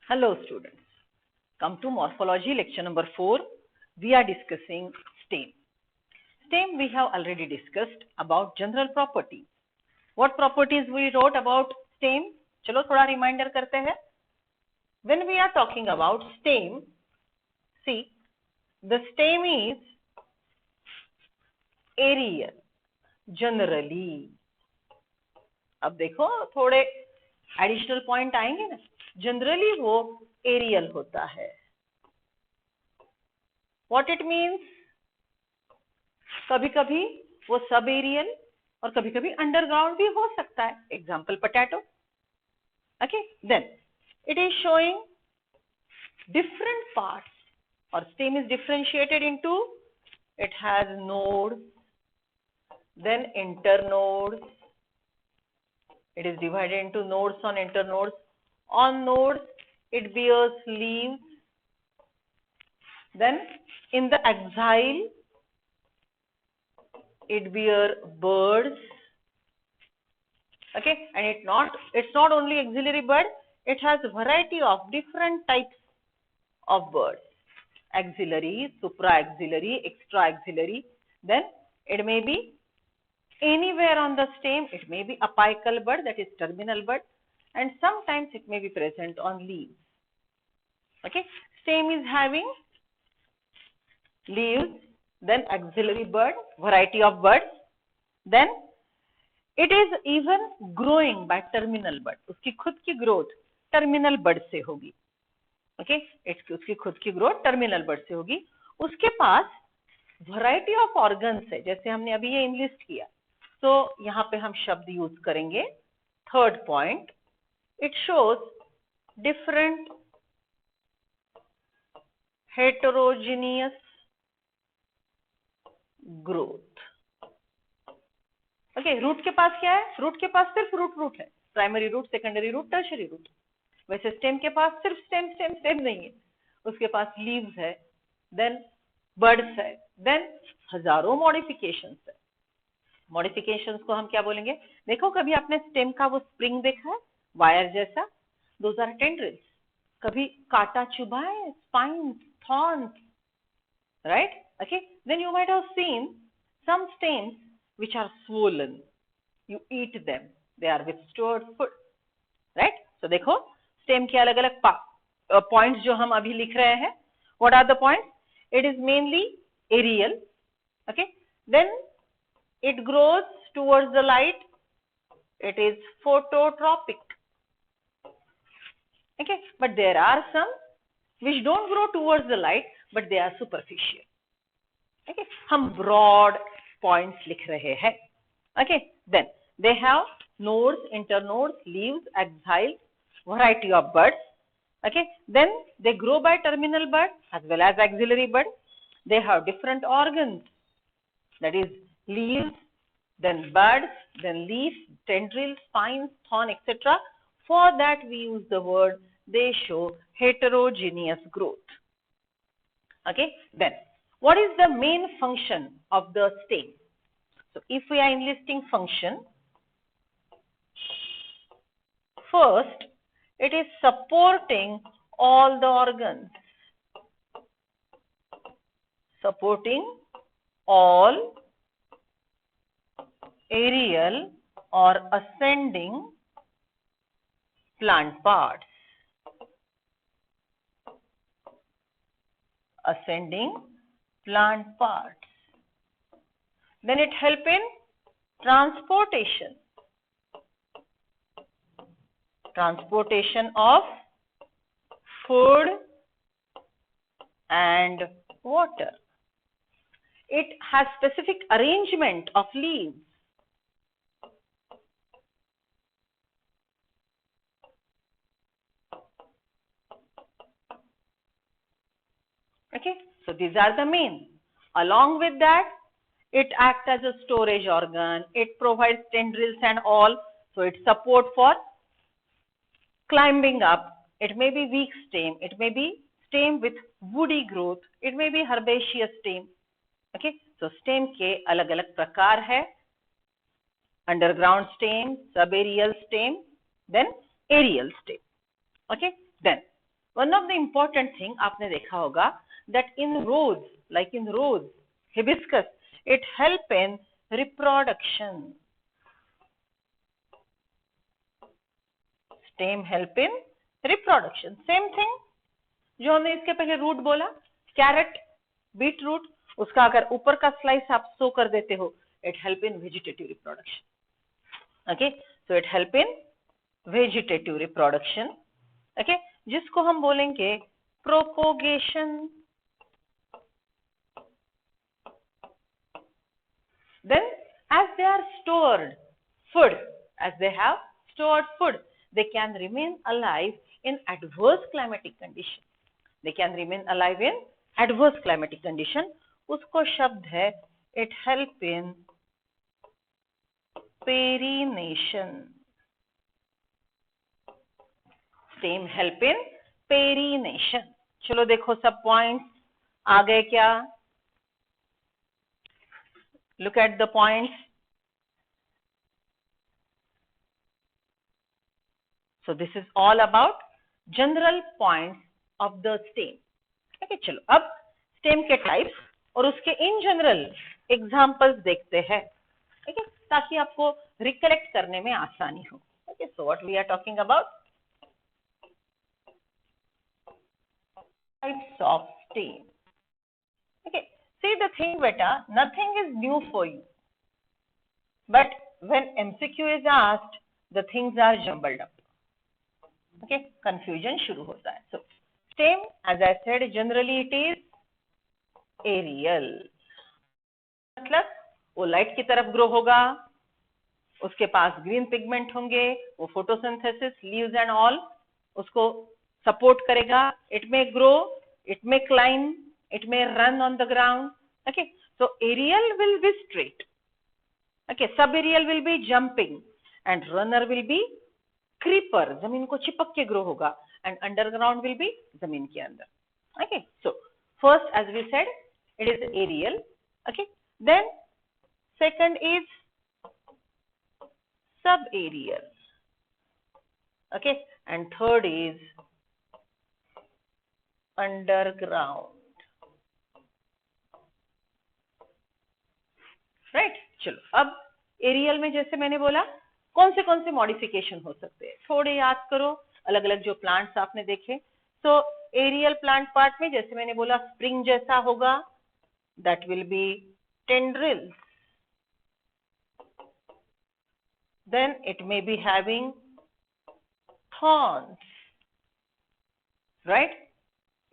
Hello students, come to morphology lecture number 4. We are discussing stem. Stem we have already discussed about general properties. What properties we wrote about stem? चलो थोड़ा reminder करते हैं. When we are talking about stem, see the stem is aerial generally. अब देखो थोड़े additional point आएंगे ना. Generally वो एरियल होता है. व्हाट इट मीन्स, कभी कभी वो सब एरियल और कभी कभी अंडरग्राउंड भी हो सकता है. Example potato. Okay, then it is showing different parts और stem is differentiated into, it has nodes, then internodes. It is divided into nodes on internodes. On nodes, it bears leaves. Then, in the axile, it bears birds. Okay, and it's not only axillary bird. It has a variety of different types of birds: axillary, supra-axillary, extra-axillary. Then, it may be anywhere on the stem. It may be apical bud, that is terminal bud, and sometimes it may be present on leaves. Okay, stem is having leaves, then axillary bud, variety of buds, then it is even growing by terminal bud. उसकी खुद की growth terminal bud से होगी. Okay, उसकी खुद की growth terminal bud से होगी. उसके पास variety of organs है, जैसे हमने अभी ये enlist किया. तो यहाँ पे हम शब्द यूज करेंगे. Third point, it shows different heterogeneous growth. Okay, root के पास क्या है? रूट के पास सिर्फ रूट है. Primary root, secondary root, tertiary root. वैसे स्टेम के पास सिर्फ स्टेम नहीं है. उसके पास लीव्स है, देन बर्ड्स है, देन हजारों मॉडिफिकेशंस है. मॉडिफिकेशंस को हम क्या बोलेंगे? देखो, कभी आपने स्टेम का वो स्प्रिंग देखा है, वायर जैसा? Those are tendrils. कभी कांटा चुभा है, spines, thorns, right? Okay, then you might have seen some stems which are swollen. You eat them. They are with stored food, right? So देखो, स्टेम के अलग अलग पॉइंट्स जो हम अभी लिख रहे हैं. What are the points? It is mainly aerial. Okay, then it grows towards the light. It is phototropic. Okay, but there are some which don't grow towards the light, but they are superficial. Okay, हम broad points लिख रहे हैं. Okay, then they have nodes, internodes, leaves, axile, variety of buds. Okay, then they grow by terminal bud as well as axillary bud. They have different organs, that is leaves, then buds, then leaves, tendrils, spines, thorn, etc. For that we use the word, they show heterogeneous growth. Okay, then what is the main function of the stem? So if we are enlisting function, first it is supporting all the organs. Supporting all aerial or ascending plant parts. Ascending plant parts. Then it helps in transportation. Transportation of food and water. It has specific arrangement of leaves. Okay, so these are the main. Along with that, it acts as a storage organ. It provides tendrils and all. So it support for climbing up. It may be weak stem. It may be stem with woody growth. It may be herbaceous stem. Okay, so stem के अलग अलग प्रकार है. Underground stem, subaerial stem, then aerial stem. Okay, then one of the important thing आपने देखा होगा that in rose, like in rose, hibiscus, it help in reproduction. Stem help in reproduction. Same thing जो हमने इसके पहले root बोला, carat, beet root, उसका अगर ऊपर का स्लाइस आप सो कर देते हो, it help in vegetative reproduction. Okay, so it help in vegetative reproduction. Okay, जिसको हम बोलेंगे propagation. Then as they are stored food, as they have stored food, they can remain alive in adverse climatic condition. They can remain alive in adverse climatic condition. उसको शब्द है it help in perennation. Stem help in perennation. चलो देखो सब points आ गए क्या? Look at the points. So this is all about general points of the stem. Okay, चलो अब stem के types और उसके in general examples देखते हैं. Okay, ताकि आपको recollect करने में आसानी हो. Okay, so what we are talking about? Types of stem. Okay. See the thing, beta, nothing is new for you. But when MCQ is asked, the things are jumbled up. Okay, confusion शुरू होता है. So, stem, as I said, generally it is aerial. मतलब वो light की तरफ grow होगा, उसके पास green pigment होंगे, वो फोटोसिंथेसिस, लीव्स एंड ऑल उसको सपोर्ट करेगा. It may grow, it may climb, it may run on the ground. Okay, so aerial will be straight. Okay, subaerial will be jumping and runner will be creeper, जमीन को चिपक के grow होगा, and underground will be जमीन के अंदर. Okay, so first as we said it is aerial. Okay, then second is subaerial. Okay, and third is underground. Right, चलो अब एरियल में जैसे मैंने बोला कौन से मॉडिफिकेशन हो सकते हैं, थोड़े याद करो अलग अलग जो प्लांट्स आपने देखे. सो एरियल प्लांट पार्ट में जैसे मैंने बोला स्प्रिंग जैसा होगा, that will be tendrils. Then it may be having thorns, right?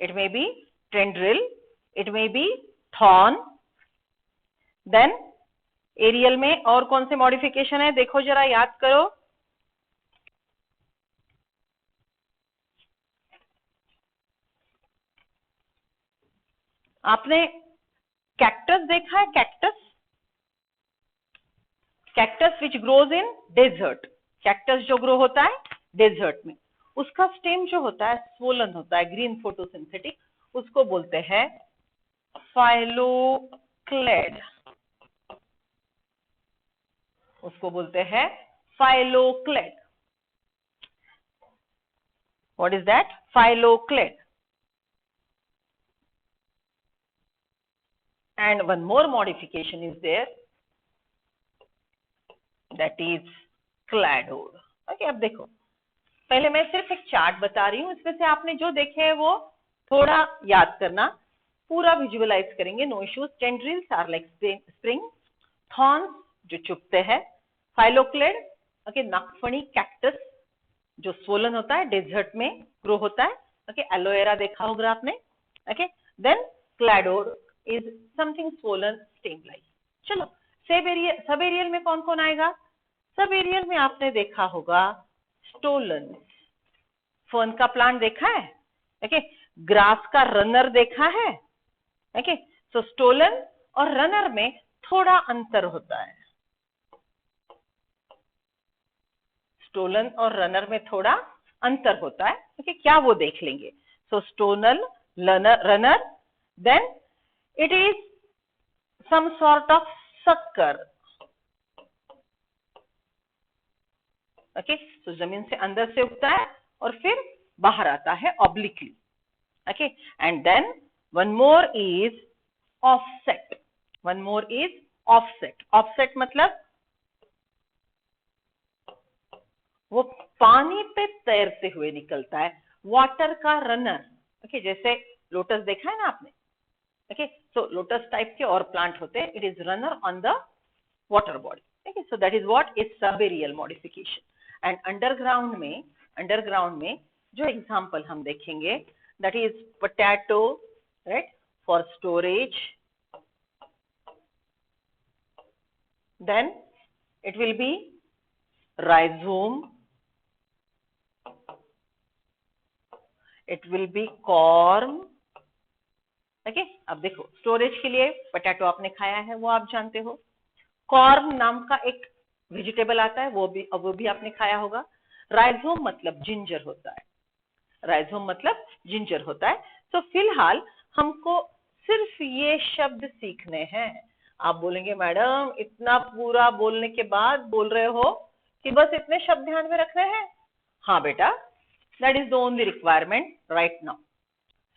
It may be tendril, it may be thorn. Then aerial में और कौन से मॉडिफिकेशन है देखो जरा, याद करो. आपने कैक्टस देखा है? Cactus which grows in desert. Cactus जो ग्रो होता है डेजर्ट में, उसका स्टेम जो होता है स्वोलन होता है, ग्रीन फोटोसिंथेटिक, उसको बोलते हैं फाइलोक्लेड. उसको बोलते हैं phylloclade. What is that? Phylloclade. And one more modification is there, that is cladode. Okay, अब देखो पहले मैं सिर्फ एक चार्ट बता रही हूं, इसमें से आपने जो देखे हैं वो थोड़ा याद करना, पूरा विजुअलाइज करेंगे, no issues. Tendrils are like spring, thorns जो चुभते हैं, फाइलोक्लेड ओके नागफणी, कैक्टस जो स्वोलन होता है डेजर्ट में ग्रो होता है. ओके, एलोवेरा देखा होगा आपने. Okay, then cladode is something swollen stem like. चलो सब एरियल में कौन कौन आएगा? सब एरियल में आपने देखा होगा स्टोलन. फर्न का प्लांट देखा है? ओके, ग्रास का रनर देखा है? ओके, सो स्टोलन और रनर में थोड़ा अंतर होता है. स्टोलन और रनर में थोड़ा अंतर होता है. ओके, क्या वो देख लेंगे. So stolon runner, then it is some sort of sucker. Okay, तो जमीन से अंदर से उगता है और फिर बाहर आता है obliquely. Okay, and then one more is offset. One more is offset. Offset मतलब वो पानी पे तैरते हुए निकलता है, वाटर का रनर. ओके, जैसे लोटस देखा है ना आपने. ओके, सो लोटस टाइप के और प्लांट होते हैं. It is runner on the water body. Okay, so that is what is sub aerial modification. And underground में जो एग्जांपल हम देखेंगे, that is potato, right, for storage. Then it will be rhizome, it will be corm. Okay, अब देखो storage के लिए potato आपने खाया है, वो आप जानते हो. कॉर्म नाम का एक वेजिटेबल आता है, वो भी आपने खाया होगा. राइजोम मतलब जिंजर होता है. राइजोम मतलब जिंजर होता है. तो फिलहाल हमको सिर्फ ये शब्द सीखने हैं. आप बोलेंगे मैडम इतना पूरा बोलने के बाद बोल रहे हो कि बस इतने शब्द ध्यान में रखने हैं. हाँ बेटा, that is the only requirement right now.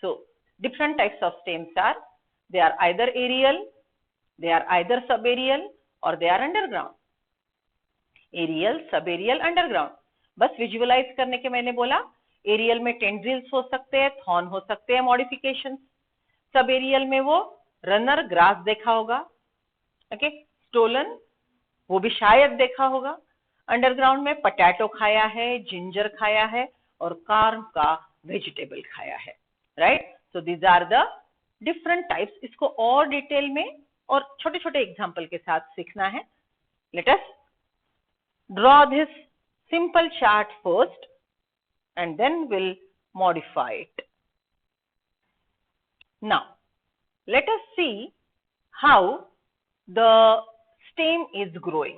So different types of stems are, they are either aerial, they are either subaerial, or they are underground. Aerial, subaerial, underground. बस विजुअलाइज करने के मैंने बोला. एरियल में टेंड्रिल्स हो सकते हैं, thorn हो सकते हैं, मॉडिफिकेशन. सब एरियल में वो रनर ग्रास देखा होगा. ओके, स्टोलन वो भी शायद देखा होगा. अंडरग्राउंड में पोटैटो खाया है, जिंजर खाया है, और कार्म का वेजिटेबल खाया है. Right, so these are the different types. इसको और डिटेल में और छोटे छोटे एग्जांपल के साथ सीखना है. Let us draw this simple chart first and then we'll modify it. Now let us see how the stem is growing.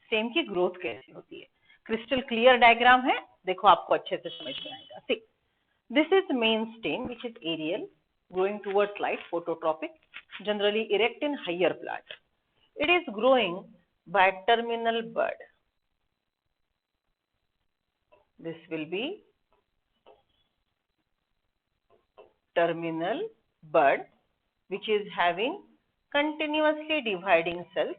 stem की ग्रोथ कैसे होती है. क्रिस्टल क्लियर डायग्राम है, देखो आपको अच्छे से समझ में आएगा. See, this is main stem which is aerial, growing towards light, phototropic, generally erect in higher plant. It is growing by terminal bud. This will be terminal bud which is having continuously dividing cells,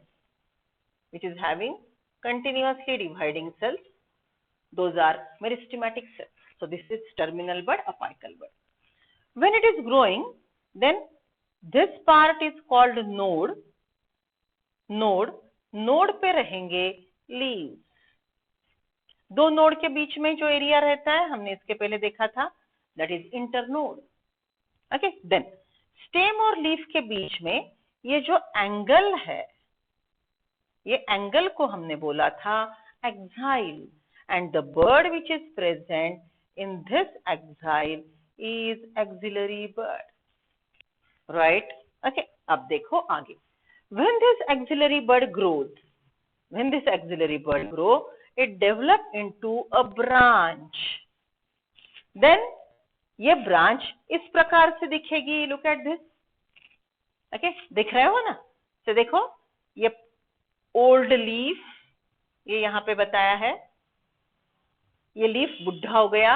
those are meristematic cells. So this is terminal bud, apical bud. When it is growing, then this part is called node. node पे रहेंगे leaves. दो node के बीच में जो area रहता है, हमने इसके पहले देखा था, that is internode. Okay, then stem और लीफ के बीच में ये जो एंगल है, ये एंगल को हमने बोला था axil. And the bud which is present in this axil is axillary bud. Right, okay, अब देखो आगे. When this axillary bud grow, it develop into a branch. Then ये ब्रांच इस प्रकार से दिखेगी. Look at this. ओके, दिख रहे हो ना. तो देखो ये ओल्ड लीफ, ये यहाँ पे बताया है, ये लीफ बुढ़ा हो गया.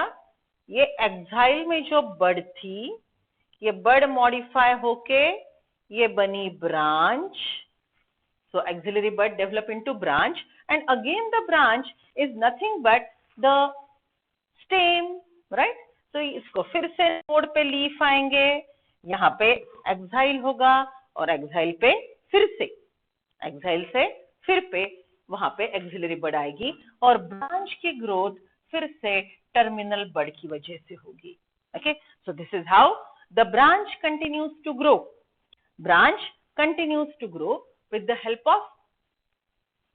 ये एक्साइल में जो बड थी, ये बड मॉडिफाई होके ये बनी branch. So axillary bud develop into branch, and again the branch is nothing but the stem, right? So इसको फिर से नोड पे लीफ आएंगे, यहाँ पे एक्साइल होगा, और एक्साइल पे फिर से, एक्साइल से फिर पे वहां पे एक्सिलरी बड आएगी, और ब्रांच की ग्रोथ फिर से टर्मिनल बड की वजह से होगी. Okay, so this is how the branch continues to grow. Branch continues to grow with the help of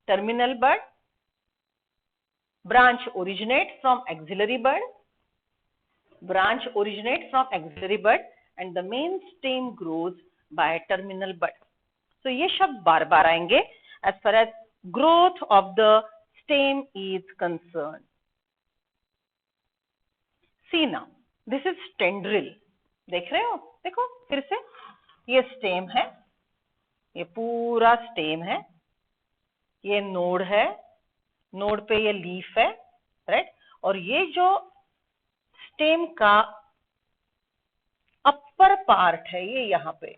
terminal bud. Branch originate from axillary bud. And the main stem grows by terminal bud. So ये शब्द बार बार आएंगे as far as growth of the stem is concerned. See now, this is tendril. देख रहे हो, देखो फिर से, ये स्टेम है, ये पूरा स्टेम है, ये नोड है, नोड पे ये लीफ है, राइट. और ये जो स्टेम का ऊपर पार्ट है ये, यहाँ पे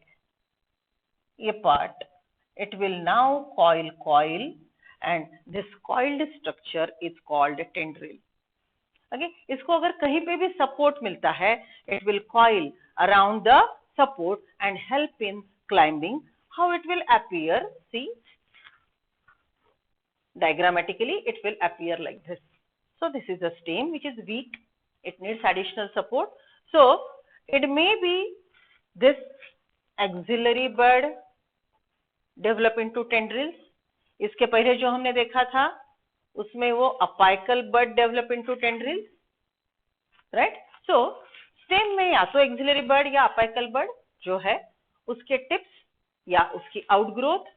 ये part, it will now coil and this coiled structure is called tendril. Okay, इसको अगर कहीं पे भी सपोर्ट मिलता है, it will coil around the support and help in climbing. How it will appear? See, diagrammatically it will appear like this. So this is a stem which is weak, it needs additional support. So it may be this axillary bud develop into tendrils. इसके पहले जो हमने देखा था उसमें वो apical बड develop into tendrils, right. सो stem में या तो एक्सिलरी बड या अपाइकल बड जो है उसके टिप्स या उसकी आउटग्रोथ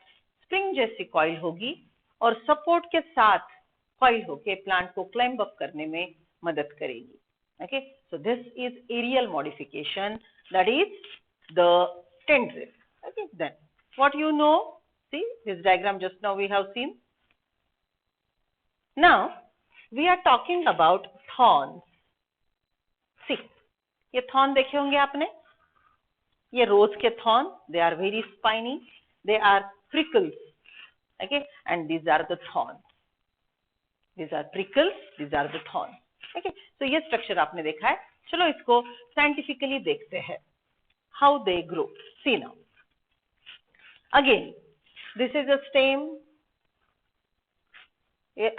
स्प्रिंग जैसी कॉइल होगी और सपोर्ट के साथ कॉइल होके प्लांट को क्लाइंब अप करने में मदद करेगी. Okay, so this is aerial modification, that is the tendril. Okay, then what you know, see this diagram just now we have seen. Now we are talking about thorns. See, ये thorn देखे होंगे आपने, ये रोज के thorn, they are very spiny, they are prickles. Okay, and these are the thorns, these are prickles, these are the thorns. Okay, so ये structure आपने देखा है. चलो इसको scientifically देखते हैं, how they grow. See now, again this is a stem.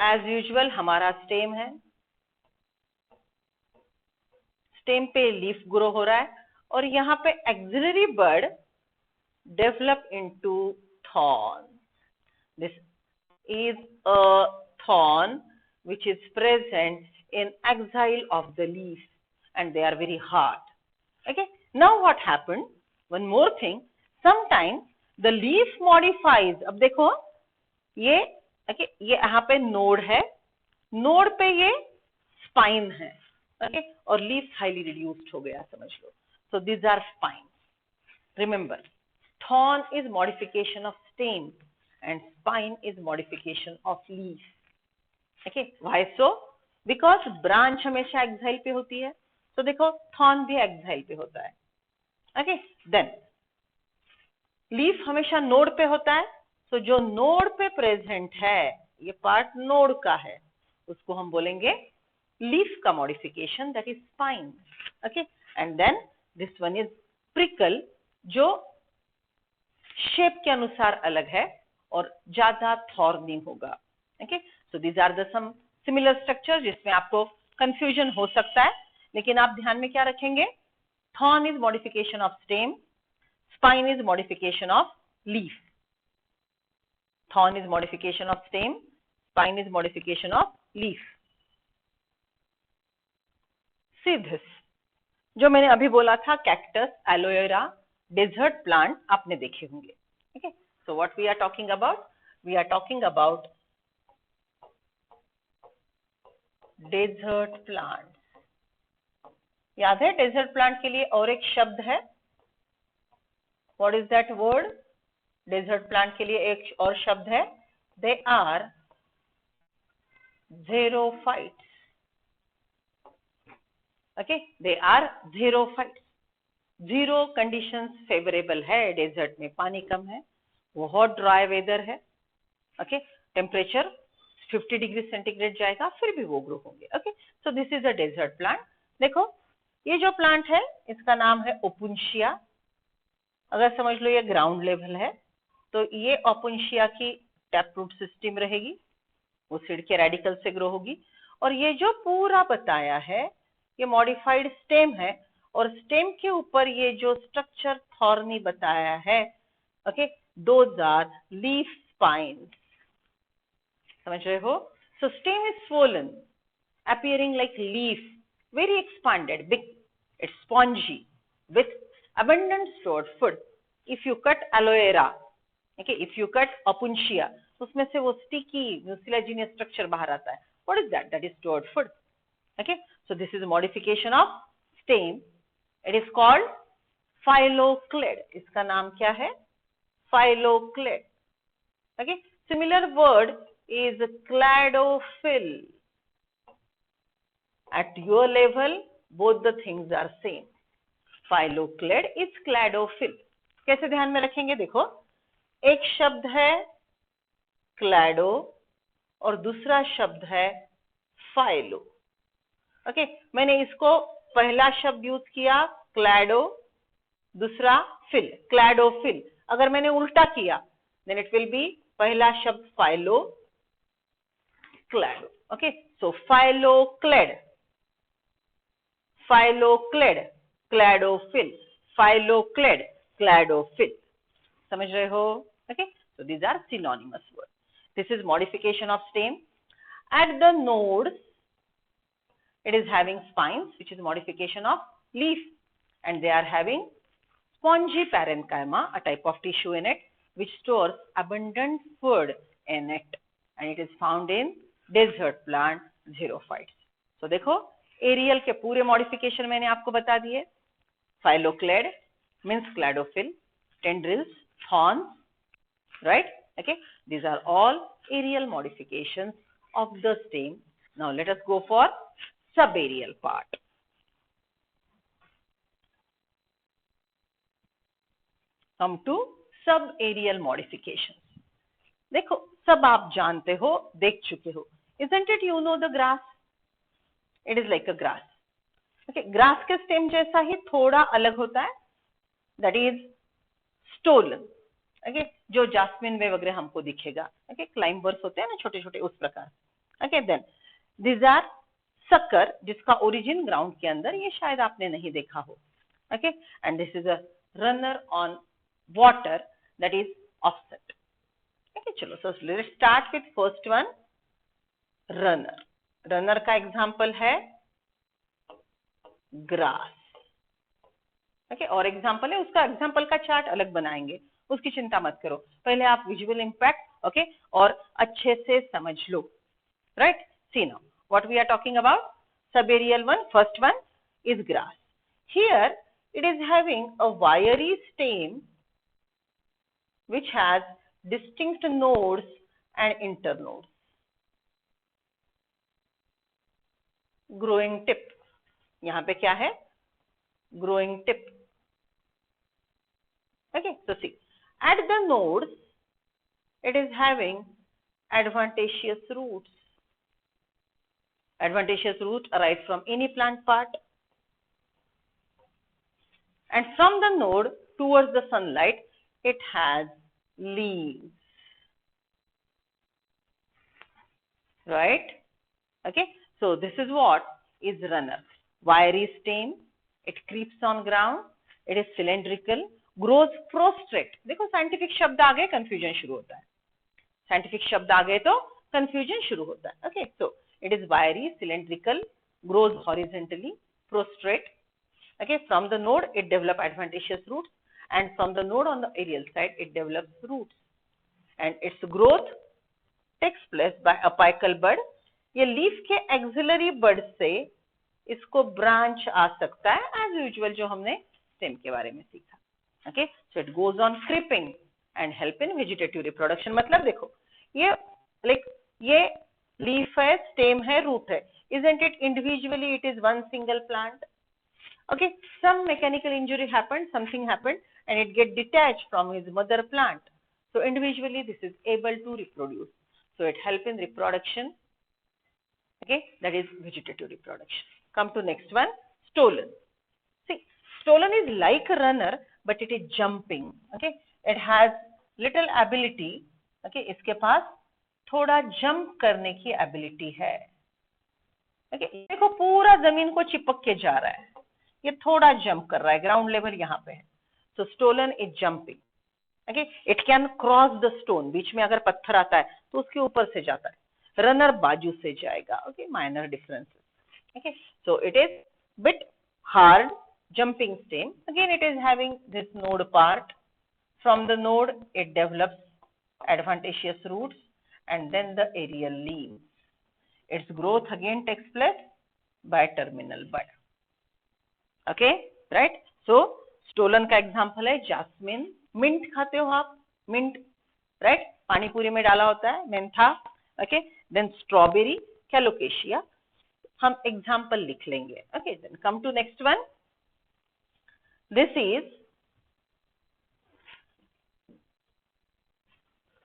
as usual हमारा stem है, stem पे leaf grow हो रहा है और यहाँ पे axillary bud develop into thorn. This is a thorn which is present in axil of the leaf and they are very hard. Okay, now what happened, one more thing, sometimes the leaf modifies. अब देखो ये okay, ये यहाँ पे node है, node पे ये spine है. okay, और लीफ हाईली रिड्यूस्ड हो गया समझ लो. so these are spines. remember, thorn is modification of stem and spine is modification of leaf. okay, why so? because branch हमेशा एक्साइल पे होती है, तो देखो थॉर्न भी एक्साइल पे होता है. ओके, देन लीफ हमेशा नोड पे होता है, तो जो नोड पे प्रेजेंट है, ये पार्ट नोड का है, उसको हम बोलेंगे लीफ का modification, that is spine. Okay, and then this one is prickle, जो शेप के अनुसार अलग है और ज्यादा थॉर्नी होगा. Okay, so these are the some similar structure जिसमें आपको कंफ्यूजन हो सकता है, लेकिन आप ध्यान में क्या रखेंगे, thorn is modification of stem, spine is modification of leaf. Thorn is modification of stem, spine is modification of leaf. See this, जो मैंने अभी बोला था कैक्टस, एलोवेरा, डेजर्ट प्लांट आपने देखे होंगे. okay, so what we are talking about, we are talking about desert plant. याद है डेजर्ट प्लांट के लिए और एक शब्द है, what is that word? Desert plant के लिए एक और शब्द है, they are xerophytes. okay, they are xerophytes. Zero conditions favourable है, डेजर्ट में पानी कम है, वो हॉट ड्राई वेदर है. ओके, टेम्परेचर 50 डिग्री सेंटीग्रेड जाएगा, फिर भी वो ग्रो होंगे. Okay, so this is a desert plant. देखो ये जो प्लांट है इसका नाम है ओपुंशिया. अगर समझ लो ये ग्राउंड लेवल है, तो ये ओपुंशिया की टैप रूट सिस्टम रहेगी, वो सीड के रेडिकल से ग्रो होगी. और ये जो पूरा बताया है ये मॉडिफाइड स्टेम है, और स्टेम के ऊपर ये जो स्ट्रक्चर थॉर्नी बताया है, okay, those are leaf spines. समझ रहे हो? So stem is swollen, appearing like leaf, very expanded, big, it's spongy with abundant stored food. if you cut aloe vera, okay, if you cut opuntia, उसमें से वो sticky mucilaginous structure बाहर आता है. what is that? that is stored food. okay, so this is a modification of stem. it is called phylloclade. इसका नाम क्या है? phylloclade. okay, similar word is cladophyll. at your level both the things are same. Phylloclade is cladophyll. कैसे ध्यान में रखेंगे? देखो, एक शब्द है क्लैडो और दूसरा शब्द है फाइलो। ओके, मैंने इसको पहला शब्द यूज किया क्लैडो, दूसरा फिल, क्लैडोफिल। अगर मैंने उल्टा किया देन इट विल बी पहला शब्द फाइलो, क्लैडो। ओके, सो फाइलोक्लेड, फाइलोक्लेड, क्लैडोफिल, फाइलोक्लेड, क्लैडोफिल। समझ रहे हो? Okay, so these are synonymous words. This is modification of stem. At the nodes, it is having spines, which is modification of leaf, and they are having spongy parenchyma, a type of tissue in it, which stores abundant food in it, and it is found in desert plant xerophytes. So देखो, aerial के पूरे modification मैंने आपको बता दिए। Phylloclade means cladophyll, tendrils, thorns, right? Okay, these are all aerial modifications of the stem. Now let us go for subaerial part. Come to subaerial modifications. देखो, सब आप जानते हो, देख चुके हो। Isn't it you know the grass? It is like a grass. Okay, grass के stem जैसा ही थोड़ा अलग होता है, that is stolon. Okay, जो जास्मिन में वगैरह हमको दिखेगा। Okay, क्लाइंबर्स होते हैं ना छोटे छोटे, उस प्रकार। Okay, then these are sucker, जिसका ओरिजिन ग्राउंड के अंदर, ये शायद आपने नहीं देखा हो। Okay, and this is a runner on water that is offset. Okay, चलो, so let's start with first one, runner. Runner का एग्जाम्पल है ग्रास। ओके, और एग्जाम्पल है, उसका एग्जाम्पल का चार्ट अलग बनाएंगे, उसकी चिंता मत करो। पहले आप विजुअल इम्पैक्ट ओके और अच्छे से समझ लो। Right, see now what we are talking about. Subaerial one, first one is grass. Here it is having a wiry stem which has distinct nodes and internodes. Growing tip, यहाँ पे क्या है? Growing tip. Okay, so see, at the nodes it is having adventitious roots. Adventitious roots arise from any plant part, and from the node towards the sunlight it has leaves. Right? Okay, so this is what is runner. Wiry stem, it creeps on ground, it is cylindrical, grows prostrate. देखो, scientific शब्द आ गए, confusion शुरू होता है। Scientific शब्द आ गए तो confusion शुरू होता है। ओके, सो इट इज वायरी, cylindrical, grows horizontally, prostrate. Okay, from the node it develops adventitious roots, and from the node on the aerial side it develops roots, and its growth takes place by apical bud. ये leaf के axillary बड से इसको branch आ सकता है, as usual जो हमने stem के बारे में सीखा। Okay, so it goes on creeping and help in vegetative reproduction. मतलब देखो, ये ये लीफ है, स्टेम है, रूट है। Isn't it individually it is one single plant? Okay, some mechanical injury happened, something happened, and it get detached from his mother plant. So individually this is able to reproduce. So it help in reproduction. Okay, that is vegetative reproduction. Come to next one, stolon. See, stolon is like a runner, but it is jumping. Okay, it has little ability. Okay, इसके पास थोड़ा jump करने की ability है। Okay, देखो पूरा जमीन को चिपक के जा रहा है, ये थोड़ा जंप कर रहा है, ग्राउंड लेवल यहाँ पे है। So stolon is jumping. Okay, it can cross the stone, बीच में अगर पत्थर आता है तो उसके ऊपर से जाता है। रनर बाजू से जाएगा। Okay, minor differences. Okay, so it is bit hard jumping stem. Again, it is having this node part. From the node, it develops adventitious roots and then the aerial leaves. Its growth again takes place by terminal bud. Okay, right? So, stolon का example है jasmine. Mint खाते हो आप? Mint, right? पानी पूरी में डाला होता है, Mentha. Okay, then strawberry, calocasia. हम example लिख लेंगे. Okay, then come to next one. This is,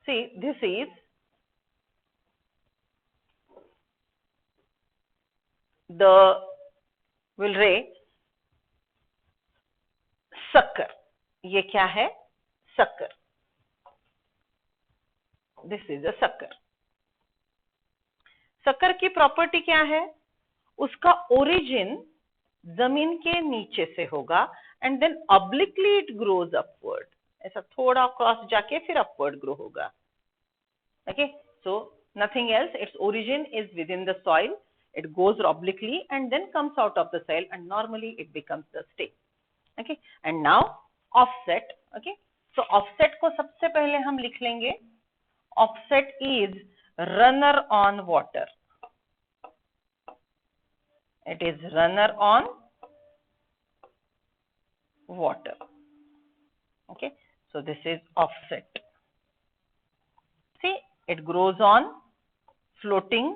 see, this is the, we'll ray sucker. ये क्या है? Sucker. This is a sucker. Sucker की प्रॉपर्टी क्या है? उसका ओरिजिन जमीन के नीचे से होगा and then obliquely it grows upward. ऐसा थोड़ा क्रॉस जाके फिर अपवर्ड ग्रो होगा. Okay, so nothing else, it's origin is within the soil, it goes obliquely and then comes out of the soil and normally it becomes the stem. Okay, and now offset. Okay, so offset को सबसे पहले हम लिख लेंगे. Offset is runner on water. It is runner on water. Okay, so this is offset. See, it grows on floating.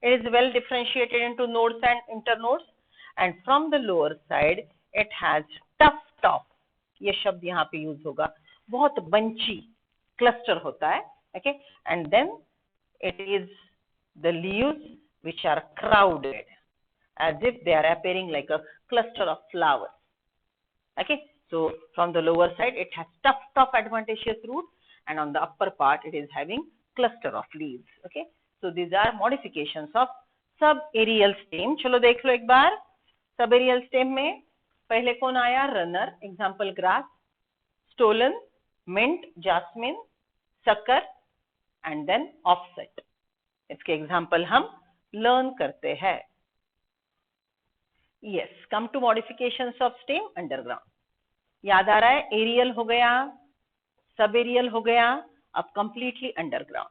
It is well differentiated into nodes and internodes, and from the lower side it has tough top. ये शब्द यहाँ पे use होगा. बहुत bunchy cluster होता है. Okay, and then it is the leaves which are crowded as if they are appearing like a cluster of flowers. Okay, so from the lower side it has tough adventitious roots, and on the upper part it is having cluster of leaves. Okay, so these are modifications of subaerial stem. चलो देख लो एक बार. subaerial stem में पहले कौन आया? Runner, example grass, stolon, mint, jasmine, sucker and then offset. इसके example हम learn करते हैं. Yes, come to modifications of stem underground. याद आ रहा है? एरियल हो गया, सब एरियल हो गया, अब कंप्लीटली अंडरग्राउंड.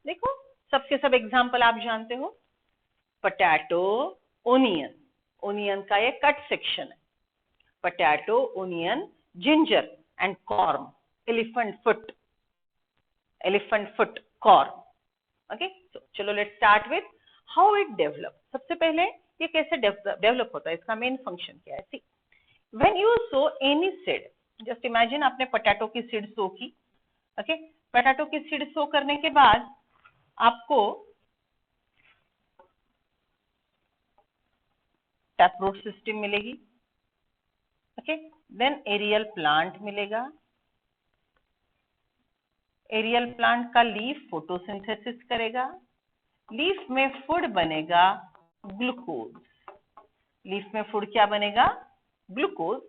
देखो सबके सब एग्जाम्पल आप जानते हो. पोटैटो, ओनियन, ओनियन का ये कट सेक्शन है. Potato, onion, ginger and corn, elephant foot, corn. Okay, चलो let's start with how it develop. सबसे पहले ये कैसे डेवलप होता है, इसका मेन फंक्शन क्या है? See, when you sow any seed, just imagine आपने पोटैटो की सीड सो की. ओके, पोटैटो की सीड सो करने के बाद आपको टैपरूट सिस्टम मिलेगी. ओके, देन एरियल प्लांट मिलेगा. एरियल प्लांट का लीफ फोटोसिंथेसिस करेगा. लीफ में फूड बनेगा ग्लूकोज. लीफ में फूड क्या बनेगा? ग्लूकोज.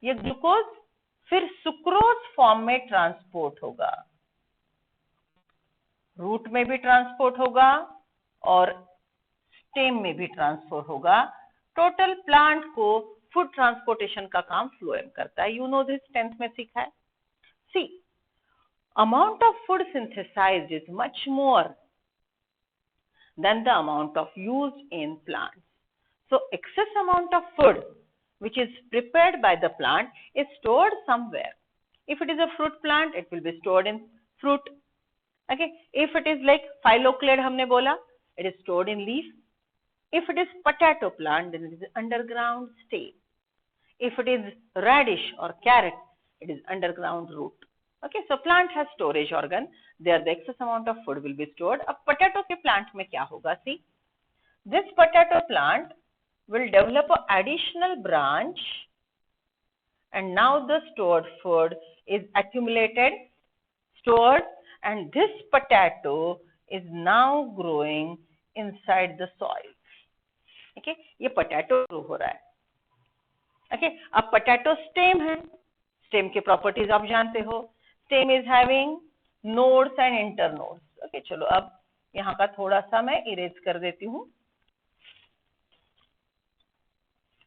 ये ग्लूकोज फिर सुक्रोज फॉर्म में ट्रांसपोर्ट होगा. रूट में भी ट्रांसपोर्ट होगा और स्टेम में भी ट्रांसफर होगा. टोटल प्लांट को फूड ट्रांसपोर्टेशन का काम फ्लोएम करता है. यू नो दिस, 10th में सीखा है. सी, amount of food synthesized is much more than the amount of used in plants. So excess amount of food which is prepared by the plant is stored somewhere. If it is a fruit plant, it will be stored in fruit. Okay, if it is like phylloclade हमने बोला, it is stored in leaf. If it is potato plant, then it is underground stem. If it is radish or carrot, it is underground root. Okay, so plant has storage organ. There the excess amount of food will be stored. अब potato के plant में क्या होगा? See, this potato plant will develop an additional branch, and now the stored food is accumulated, stored, and this potato is now growing inside the soil. Okay, ये potato grow हो रहा है. Okay, अब potato stem है. Stem के properties आप जानते हो. Stem is having nodes and internodes. Okay, चलो अब यहाँ का थोड़ा सा मैं इरेज कर देती हूँ.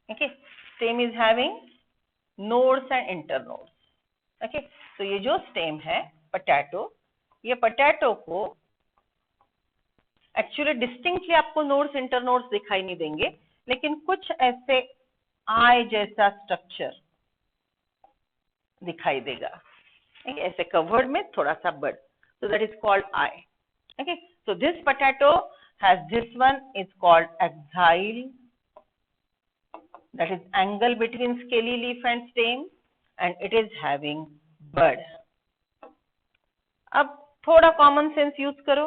Okay, stem is having nodes and internodes. Okay, तो ये जो stem है potato, ये potato को एक्चुअली डिस्टिंक्टली आपको नोड्स इंटरनोड्स दिखाई नहीं देंगे, लेकिन कुछ ऐसे आई जैसा स्ट्रक्चर दिखाई देगा. ऐसे कवर्ड में थोड़ा सा bird, so that is called eye. Okay, so this potato has, this one is called axile, that is angle between scaly leaf and stem. and it is having bud. अब थोड़ा common sense use करो,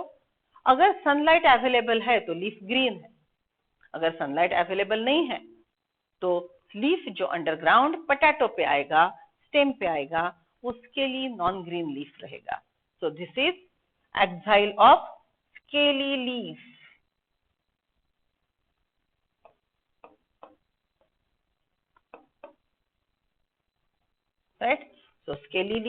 अगर sunlight available है तो leaf green है, अगर sunlight available नहीं है तो लीफ जो अंडरग्राउंड पोटैटो पे आएगा, स्टेम पे आएगा, उसके लिए नॉन ग्रीन लीफ रहेगा. So this is axil of scaly leaf. Right, so scaly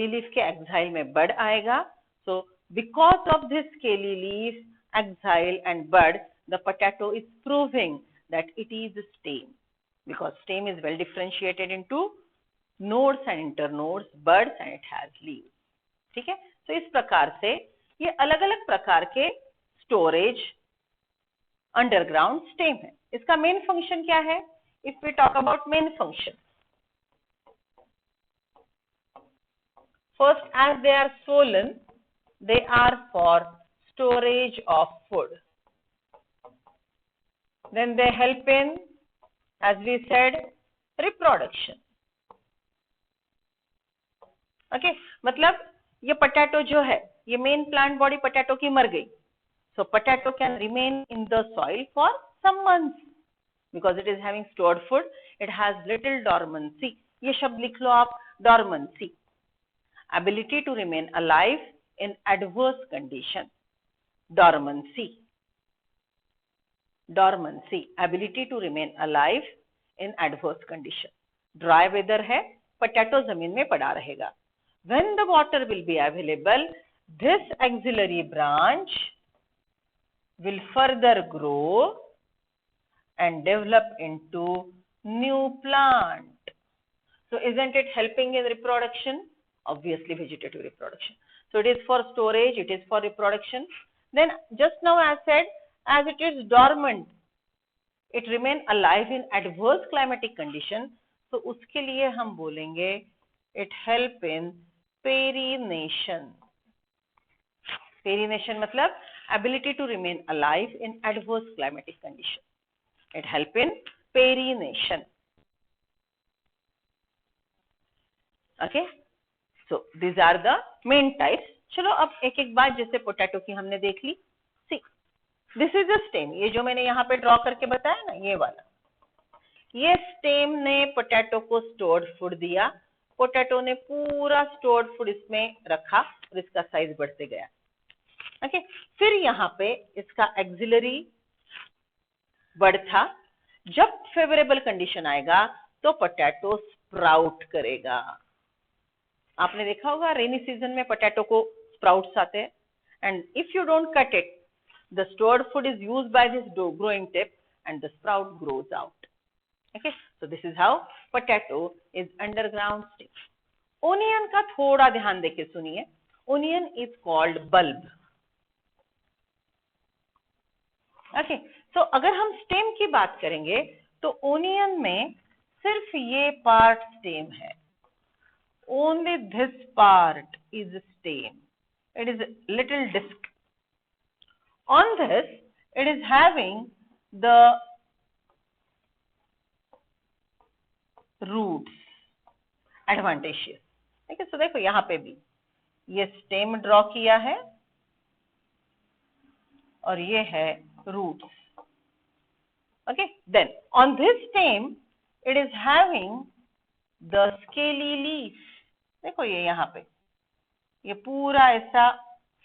leaf के एक्साइल में बड आएगा. So because of this scaly leaf, axil and bud, the potato is proving that it is a stem, because stem is well differentiated into nodes and internodes, buds, and it has leaves. ठीक है, तो इस प्रकार से ये अलग अलग प्रकार के स्टोरेज अंडरग्राउंड स्टेम है. इसका मेन फंक्शन क्या है? If we talk about main function, first, as they are swollen, they are for storage of food. Then they help in, as we said, reproduction. Okay, मतलब ये potato जो है, ये main plant body potato की मर गई. So potato can remain in the soil for some months because it is having stored food. It has little dormancy. ये शब्द लिख लो आप, dormancy. Ability to remain alive in adverse condition. Dormancy. Dormancy, ability to remain alive in adverse condition. Dry weather है, potato जमीन में पड़ा रहेगा. When the water will be available, this axillary branch will further grow and develop into new plant. So isn't it helping in reproduction? Obviously vegetative reproduction. So it is for storage, it is for reproduction. Then just now I said, as it is dormant, it remain alive in adverse climatic condition. So उसके लिए हम बोलेंगे it help in perination. Perination मतलब ability to remain alive in adverse climatic condition. It help in perination. Okay, so these are the main types. चलो अब एक एक बात, जैसे पोटैटो की हमने देख ली. See, this is a stem. ये जो मैंने यहाँ पे ड्रॉ करके बताया ना, ये वाला, ये स्टेम ने पोटैटो को स्टोर्ड फूड दिया. पोटैटो ने पूरा स्टोर्ड फूड इसमें रखा और इसका साइज बढ़ते गया. ओके, फिर यहाँ पे इसका एक्सिलरी बड था. जब फेवरेबल कंडीशन आएगा तो पोटैटो स्प्राउट करेगा. आपने देखा होगा रेनी सीजन में पोटैटो को स्प्राउट्स आते हैं, and if you don't cut it, the stored food is used by this growing tip and the sprout grows out. Okay, so this is how potato is underground stem. Onion का थोड़ा ध्यान देके सुनिए. Onion is called bulb. Okay, so अगर हम stem की बात करेंगे तो onion में सिर्फ ये पार्ट stem है. Only this part is stem. It is a little disc. On this, it is having the roots, advantageous. ठीक है, so देखो यहाँ पे भी ये stem ड्रॉ किया है और ये है roots. Okay, then on this stem, it is having the scaly leaf. देखो ये यहाँ पे ये पूरा ऐसा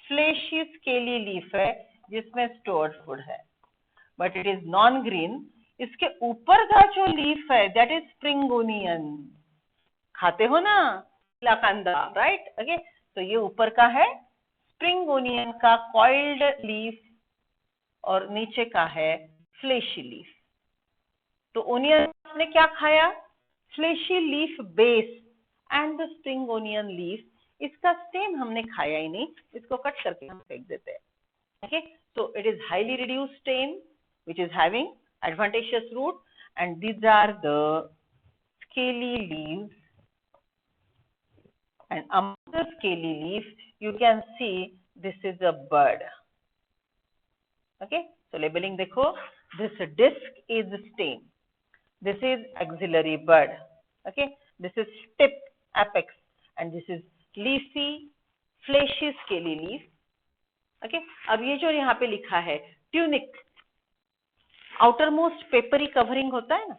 fleshy scaly leaf है जिसमें स्टोर्ड फूड है, but it is non green. इसके ऊपर का जो लीफ है दैट इज स्प्रिंग ओनियन. खाते हो ना पीला कांदा, राइट? ओके, तो ये ऊपर का है स्प्रिंग ओनियन का कॉइल्ड लीफ और नीचे का है फ्लेशी लीफ. तो ओनियन ने क्या खाया? Fleshy leaf base and the spring onion leaf. इसका स्टेम हमने खाया ही नहीं, इसको कट करके हम फेंक देते हैं. Okay, so it is highly reduced stem which is having advantageous root, and these are the scaly leaves, and among the scaly leaves you can see this is a bud. Okay, so labeling dekho, this disc is stem, this is axillary bud. Okay, this is tip, apex, and this is leafy, fleshy, scaly leaf. Okay, अब ये जो यहाँ पे लिखा है tunic, outermost papery covering होता है ना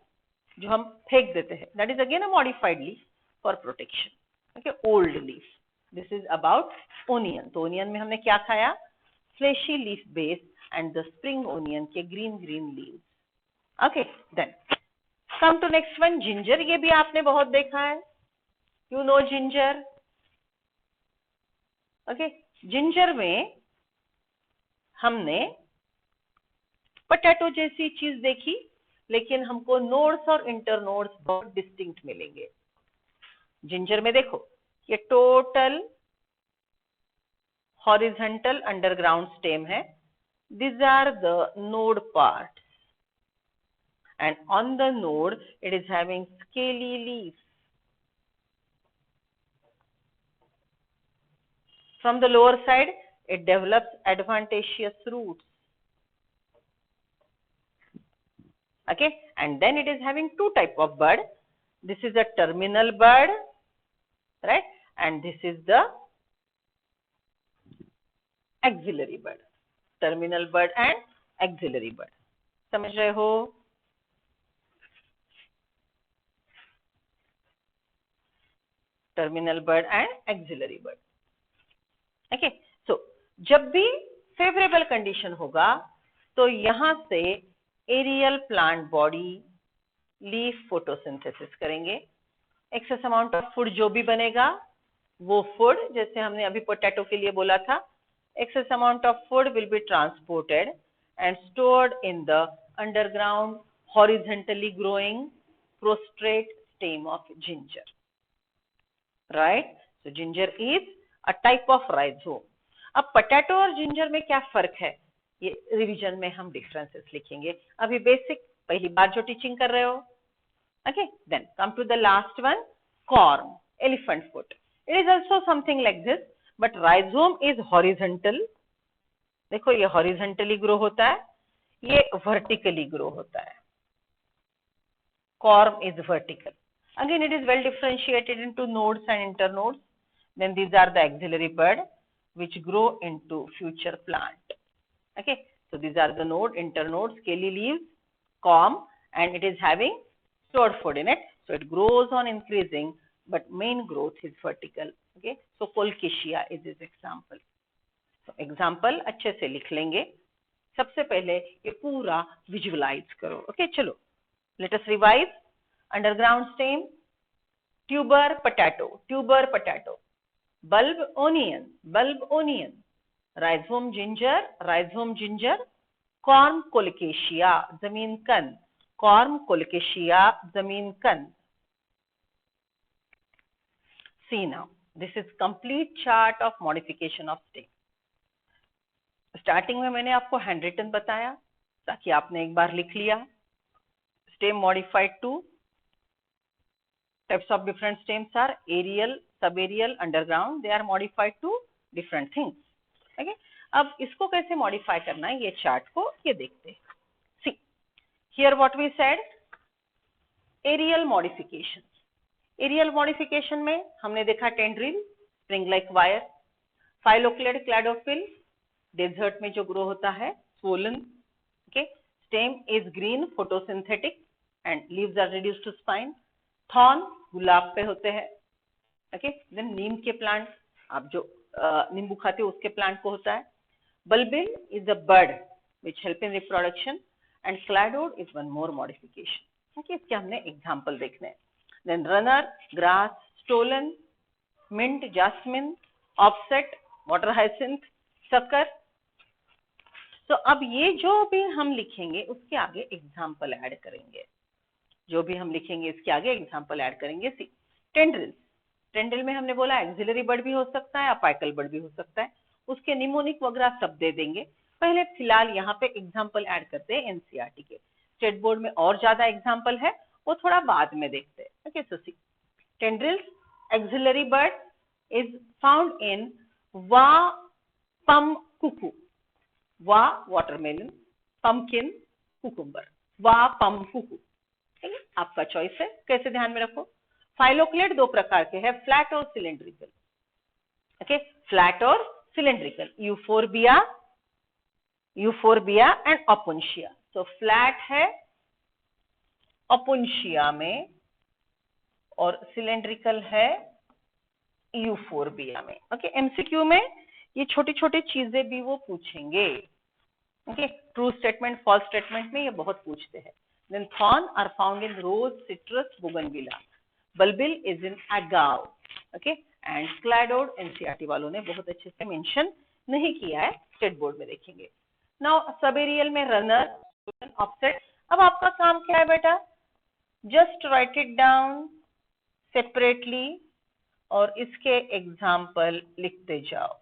जो हम फेंक देते हैं, that is again a modified leaf for protection. Okay, old leaf. This is about onion. तो ओनियन में हमने क्या खाया? Fleshy leaf base and the spring onion के green green leaves. Okay, then come to next one, ginger. ये भी आपने बहुत देखा है, you know ginger. Okay, ginger में हमने पोटैटो जैसी चीज देखी, लेकिन हमको नोड्स और इंटरनोड्स बहुत डिस्टिंक्ट मिलेंगे. जिंजर में देखो, ये टोटल हॉरिजॉन्टल अंडरग्राउंड स्टेम है. These are the node parts, and on the node it is having scaly leaves. From the lower side it develops adventitious roots. Okay, and then it is having two type of bud. This is a terminal bud, right, and this is the axillary bud. Terminal bud and axillary bud. समझ रहे हो? Terminal bud and axillary bud. Okay, so जब भी favourable condition होगा तो यहां से aerial plant body leaf photosynthesis करेंगे. एक्सेस अमाउंट ऑफ फूड जो भी बनेगा वो फूड, जैसे हमने अभी पोटैटो के लिए बोला था, excess amount of food will be transported and stored in the underground horizontally growing prostrate stem of ginger. Right? So ginger is a type of rhizome. अब पोटैटो और जिंजर में क्या फर्क है, ये रिवीजन में हम डिफरेंसेस लिखेंगे. अभी बेसिक पहली बार जो टीचिंग कर रहे हो. Okay, then come to the last one, corm, elephant foot. It is also something like this, but rhizome is horizontal. देखो, ये हॉरिजेंटली ग्रो होता है, ये वर्टिकली ग्रो होता है. Corm is vertical. Again it is well differentiated into nodes and internodes. Then these are the axillary bud which grow into future plant. Okay, so these are the node, internode, scaly leaves, corm, and it is having stored food in it, so it grows on increasing, but main growth is vertical. Okay, so Colchicea is this example. So example अच्छे से लिख लेंगे. सबसे पहले ये पूरा visualise करो. Okay, चलो let us revise. Underground stem, tuber potato, tuber potato, bulb onion, bulb onion, rhizome ginger, rhizome ginger, corm Colchicea, जमीन कंद, corm Colchicea, जमीन कंद. See now, this is complete chart of modification of stem. Starting में मैंने आपको hand written बताया ताकि आपने एक बार लिख लिया. Stem modified to types of different stems are aerial, subaerial, underground. They are modified to different things. Okay? अब इसको कैसे मॉडिफाई करना है, ये चार्ट को ये देखते हैं. See, here what we said, aerial modification. Aerial modification में हमने देखा tendril, spring like wire, phylloclade, cladophyll, desert में जो ग्रो होता है, swollen. Okay, stem is green, photosynthetic, and leaves are reduced to spine. Thorn गुलाब पे होते हैं. ओके, देन नीम के प्लांट, आप जो नींबू खाते हो उसके प्लांट को होता है. Bulbil is a bird which help in reproduction, and cladode is one more modification. Okay, इसके हमने एग्जाम्पल देखने हैं. Then runner, grass, stolon, mint, jasmine, offset, water hyacinth, sucker. So अब ये जो भी हम लिखेंगे उसके आगे एग्जाम्पल ऐड करेंगे. जो भी हम लिखेंगे इसके आगे एग्जाम्पल ऐड करेंगे. सी, टेंड्रिल. टेंड्रिल में हमने बोला एक्सिलरी बर्ड भी हो सकता है, अपाइकल बर्ड भी हो सकता है. उसके निमोनिक वगैरह सब दे देंगे. पहले फिलहाल यहाँ पे एग्जाम्पल ऐड करते हैं एनसीईआरटी के. स्टेट बोर्ड में और ज्यादा एग्जाम्पल है, वो थोड़ा बाद में देखते हैं. Okay, so see, tendrils, axillary bud is found in वा पम कुकू. वा वाटरमेलन, पम्पकिन, कुकुम्बर, वा पम कुकू. ठीक है, आपका चॉइस है, कैसे ध्यान में रखो. फाइलोक्लेट दो प्रकार के हैं, फ्लैट और सिलेंड्रिकल। ओके, फ्लैट और सिलेंड्रिकल, यूफोरबिया एंड ओपुंशिया। तो फ्लैट है ओपुंशिया में और सिलेंड्रिकल है यूफोरबिया में। ओके, एमसीक्यू में ये छोटी छोटी चीजें भी वो पूछेंगे। Okay, true statement, false statement में ये बहुत पूछते हैं। Then thorn are found in rose, citrus, bougainvillea. Bulbil is in agave. Okay, and cladode NCERT वालों ने बहुत अच्छे से मेंशन नहीं किया है, स्टेट बोर्ड में देखेंगे। नाउ सबेरियल में रनर, ऑफसेट। अब आपका काम क्या है बेटा, just right it down separately और इसके एग्जाम्पल लिखते जाओ,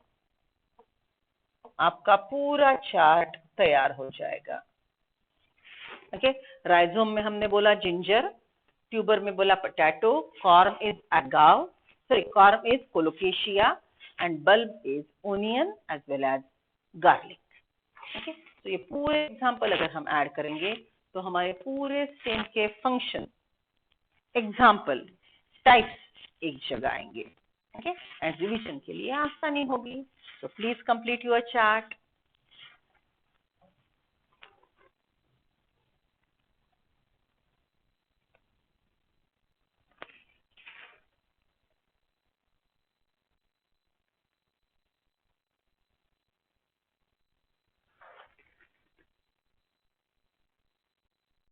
आपका पूरा चार्ट तैयार हो जाएगा। ओके, राइजोम में हमने बोला जिंजर, ट्यूबर में बोला potato, corm is agave, sorry corm is colocasia and bulb is onion as well as garlic. Okay, तो ये पूरे एग्जाम्पल अगर हम ऐड करेंगे तो हमारे पूरे स्टेम के फंक्शन, एग्जाम्पल, टाइप्स एक जगह आएंगे। ओके, एंड रिवीजन के लिए आसानी होगी। So please complete your chart.